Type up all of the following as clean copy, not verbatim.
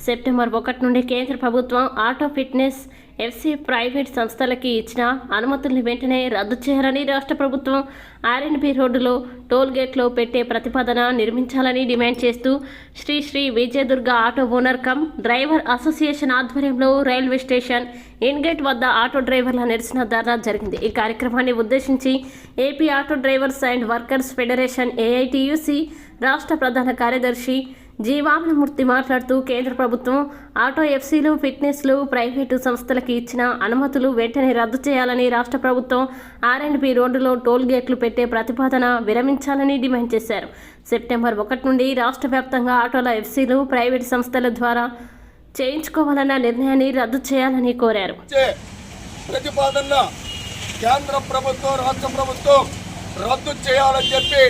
September 1 నుండి కేంద్ర ప్రభుత్వం ఆటో ఫిట్నెస్ ఎఫ్సి ప్రైవేట్ సంస్థలకి ఇచ్చిన అనుమతుల్ని వెంటనే రద్దు చేయాలని రాష్ట్ర ప్రభుత్వం ఆర్ఎండ్బి రోడ్డులో టోల్ గేట్లో పెట్టే ప్రతిపాదన నిర్మించాలని డిమాండ్ చేస్తూ Shri Vijayadurga auto owner cum driver association ఆధ్వర్యంలో రైల్వే స్టేషన్ ఇన్గేట్ వద్ద ఆటో డ్రైవర్ల నిరసన ధర్నా జరిగింది. ఈ కార్యక్రమాన్ని ఉద్దేశించి AP auto drivers and workers federation AITUC రాష్ట్ర ప్రధాన కార్యదర్శి జీవామనమూర్తి మాట్లాడుతూ కేంద్ర ప్రభుత్వం ఆటో ఎఫ్సీలు ఫిట్నెస్లు ప్రైవేటు సంస్థలకి ఇచ్చిన అనుమతులు వెంటనే రద్దు చేయాలని రాష్ట్ర ప్రభుత్వం ఆర్ఎండ్బి రోడ్డులో టోల్ గేట్లు పెట్టే ప్రతిపాదన విరమించాలని డిమాండ్ చేశారు. సెప్టెంబర్ 1 నుండి రాష్ట్ర వ్యాప్తంగా ఆటోల ఎఫ్సీలు ప్రైవేటు సంస్థల ద్వారా చేయించుకోవాలన్న నిర్ణయాన్ని రద్దు చేయాలని కోరారు. ప్రతిపాదన కేంద్ర ప్రభుత్వం రాష్ట్ర ప్రభుత్వం రద్దు చేయాలని చెప్పి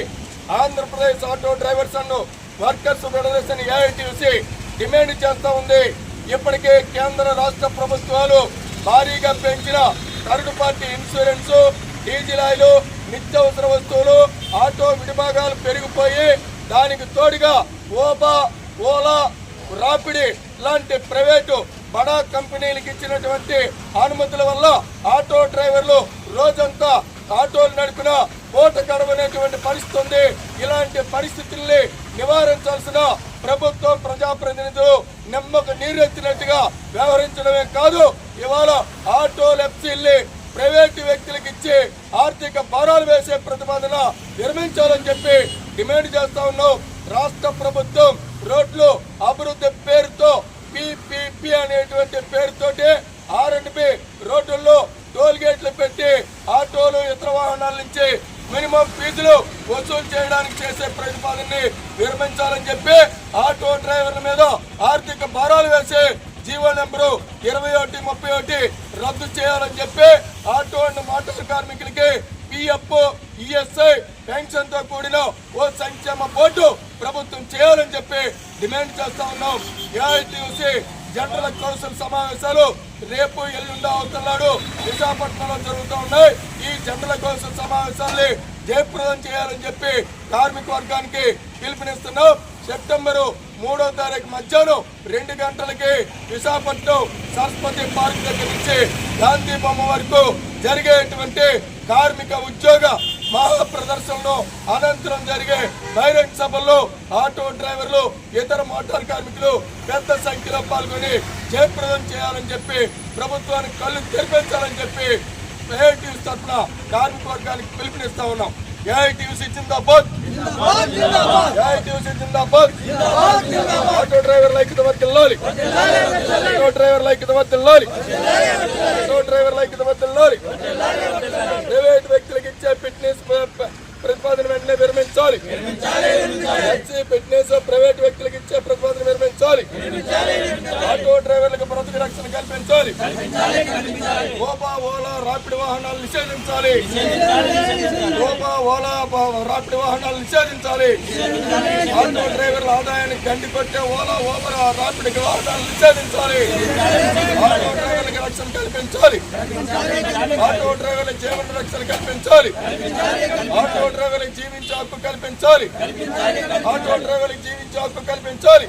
Andhra Pradesh auto drivers and workers federation AITUC demand చేస్తూ ఉంది. ఇప్పటికే కేంద్ర రాష్ట్ర ప్రభుత్వాలు భారీగా పెంచిన third party insurance, diesel oil, నిత్యావసర వస్తువులు, ఆటో విడిభాగాలు పెరిగిపోయి దానికి తోడుగా ఓలా, రాపిడి లాంటి ప్రైవేటు బడా కంపెనీలకు ఇచ్చినటువంటి అనుమతుల వల్ల ఆటో డ్రైవర్లు రోజంతా ఆటోలు నడిపిన పూట గడవనేటువంటి పరిస్థితి ఉంది. ఇలాంటి పరిస్థితుల్ని నివారించాల్సిన ప్రభుత్వం ప్రజాప్రతినిధులు నిమ్మకు నీరెత్తినట్టుగా వ్యవహరించడమే కాదు, ఇవాళ ఆటోలు ఎఫ్సీల్ని ప్రైవేటు వ్యక్తులకు ఇచ్చి ఆర్థిక భారాలు వేసే ప్రతిపాదన నిర్మించాలని చెప్పి డిమాండ్ చేస్తా ఉన్నాం. రాష్ట్ర ప్రభుత్వం రోడ్లు అభివృద్ధి పేరుతో పిపిపి అనేటువంటి పేరుతోటి ఆర్ఎండ్బి రోడ్డుల్లో టోల్ గేట్లు పెట్టి ఆటోలు ఇతర వాహనాల నుంచి మినిమం ఫీజులు వసూలు చేయడానికి చేసే ప్రతిపాదనని విరమించాలని చెప్పి ఆటో డ్రైవర్ల మీద ఆర్థిక భారాలు వేసే జీవో నెంబరు 2131 రద్దు చేయాలని చెప్పి ఆటో అండ్ మోటార్ కార్మికులకి పిఎఫ్, ఈఎస్ఐ పెన్షన్ తో కూడిన ఓ సంక్షేమ బోర్డు ప్రభుత్వం చేయాలని చెప్పి డిమాండ్ చేస్తా ఉన్నాం. ఏఐటియుసి జనరల్ కౌన్సిల్ సమావేశాలు రేపు ఎల్లుండి అవుతున్నాడు విశాఖపట్నంలో జరుగుతూ ఉన్నాయి. ఈ జనరల్ కౌన్సిల్ సమావేశాన్ని జయప్రదం చేయాలని చెప్పి కార్మిక వర్గానికి పిలుపునిస్తున్నాం. సెప్టెంబర్ 3వ తారీఖు మధ్యాహ్నం 2 గంటలకి విశాఖపట్నం సరస్వతి పార్క్ దగ్గర నుంచి గాంధీ బొమ్మ వరకు జరిగేటువంటి కార్మిక ఉద్యోగ మహా ప్రదర్శనలో అనంతరం జరిగే బహిరంగ సభల్లో ఆటో డ్రైవర్లు, ఇతర మోటార్ కార్మికులు పెద్ద సంఖ్యలో పాల్గొని జయప్రదం చేయాలని చెప్పి ప్రభుత్వానికి కళ్ళు తెరిపించాలని చెప్పి ఏఐటియుసి తరఫున కార్మిక వర్గానికి పిలుపునిస్తా ఉన్నాం. ఏఐటియుసి జిందాబాద్, ఏఐటియుసి జిందాబాద్. ఆటో డ్రైవర్ల ఐక్యత వర్ధిల్లాలి, ఆటో డ్రైవర్ల ఐక్యత వర్ధిల్లాలి, ఆటో డ్రైవర్ల ఐక్యత వర్ధిల్లాలి. ప్రైవేట్ వ్యక్తులకు ఇచ్చే ఫిట్నెస్ ప్రతిపాదన వెంటనే విరమించాలి. ఫిట్నెస్ ప్రైవేట్ వ్యక్తులకు ఇచ్చే ప్రతిపాదన విరమించాలి. ఆటో డ్రైవర్లకు బ్రతుకు రక్షణ కల్పించాలి. ఓలా, రాపిడి వాహనాలు నిషేధించాలి. ఓలా, రాపిడి వాహనాలు నిషేధించాలి. ఆటో డ్రైవర్ల ఆదాయాన్ని గండి కొట్టే ఓలా, రాపిడి వాహనాలు నిషేధించాలి. ఆటో డ్రైవర్లకు రక్షణ కల్పించాలి. ఆటో డ్రైవర్లకు జీవన రక్షణ కల్పించాలి. ఆటో డ్రైవర్లకు జీవించే హక్కు కల్పించాలి. ఆటో డ్రైవర్లకు జీవించే హక్కు కల్పించాలి.